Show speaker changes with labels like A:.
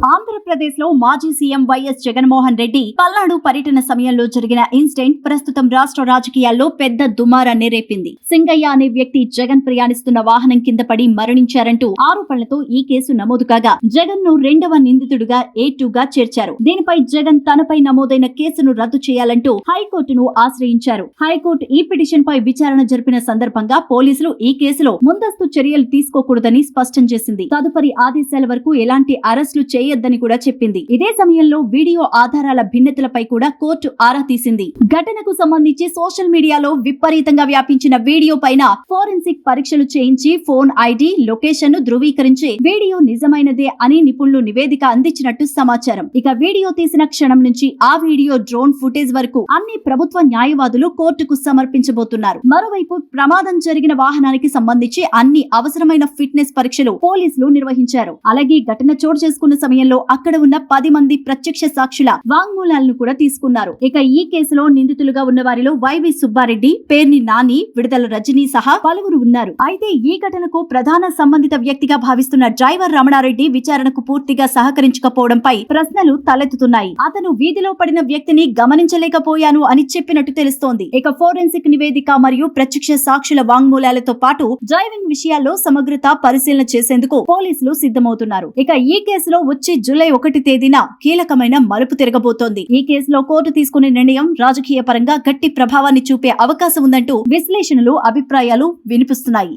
A: ఆంధ్రప్రదేశ్ లో మాజీ CM YS Jaganmohan Reddy Palnadu పర్యటన సమయంలో జరిగిన ఇన్సిడెంట్ ప్రస్తుతం రాష్ట్ర రాజకీయాల్లో పెద్ద దుమారాన్ని రేపింది. సింగయ్య అనే వ్యక్తి జగన్ ప్రయాణిస్తున్న వాహనం కింద పడి మరణించారంటూ ఆరోపణలతో ఈ కేసు నమోదు కాగా జగన్ ను రెండవ నిందితుడిగా A2గా చేర్చారు. దీనిపై జగన్ తనపై నమోదైన కేసును రద్దు చేయాలంటూ హైకోర్టును ఆశ్రయించారు. హైకోర్టు ఈ పిటిషన్ పై విచారణ జరిపిన సందర్భంగా పోలీసులు ఈ కేసులో ముందస్తు చర్యలు తీసుకోకూడదని స్పష్టం చేసింది. తదుపరి ఆదేశాల వరకు ఎలాంటి అరెస్టులు చేయొద్దని కూడా చెప్పింది. ఇదే సమయంలో వీడియో ఆధారాల భిన్నతలపై కూడా కోర్టు ఆరా తీసింది. ఘటనకు సంబంధించి సోషల్ మీడియాలో విపరీతంగా వ్యాపించిన వీడియో పైన ఫోరెన్సిక్ పరీక్షలు చేయించి ఫోన్ ఐడి లొకేషన్ ను ధృవీకరించి వీడియో నిజమైనదే అని నిపుణులు నివేదిక అందించినట్టు సమాచారం. ఇక వీడియో తీసిన క్షణం నుంచి ఆ వీడియో డ్రోన్ ఫుటేజ్ వరకు అన్ని ప్రభుత్వ న్యాయవాదులు కోర్టుకు సమర్పించబోతున్నారు. మరోవైపు ప్రమాదం జరిగిన వాహనానికి సంబంధించి అన్ని అవసరమైన ఫిట్నెస్ పరీక్షలు పోలీసులు నిర్వహించారు. అలాగే ఘటన చోటు చేసుకున్న సమయంలో అక్కడ ఉన్న 10 మంది ప్రత్యక్ష సాక్షుల వాంగ్మూలాలను కూడా తీసుకున్నారు. ఇక ఈ కేసులో నిందితులుగా ఉన్న వారిలో వైవి సుబ్బారెడ్డి, పేర్ని నాని, విడుదల రజనీ సహా పలువురు ఉన్నారు. అయితే ఈ ఘటనకు ప్రధాన సంబంధిత వ్యక్తిగా భావిస్తున్న డ్రైవర్ రమణారెడ్డి విచారణకు పూర్తిగా సహకరించకపోవడంపై ప్రశ్నలు తలెత్తుతున్నాయి. అతను వీధిలో పడిన వ్యక్తిని గమనించలేకపోయాను అని చెప్పినట్టు తెలుస్తోంది. ఇక ఫోరెన్సిక్ నివేదిక మరియు ప్రత్యక్ష సాక్షుల వాంగ్మూలాలతో పాటు డ్రైవింగ్ విషయాల్లో సమగ్రత పరిశీలన చేసేందుకు పోలీసులు సిద్ధమవుతున్నారు. ఇక ఈ కేసులో వచ్చే జూలై 1 తేదీన కీలకమైన మలుపు తిరగబోతోంది. ఈ కేసులో కోర్టు తీసుకునే నిర్ణయం రాజకీయ పరంగా గట్టి ప్రభావాన్ని చూపే అవకాశం ఉందంటూ విశ్లేషణలు అభిప్రాయాలు వినిపిస్తున్నాయి.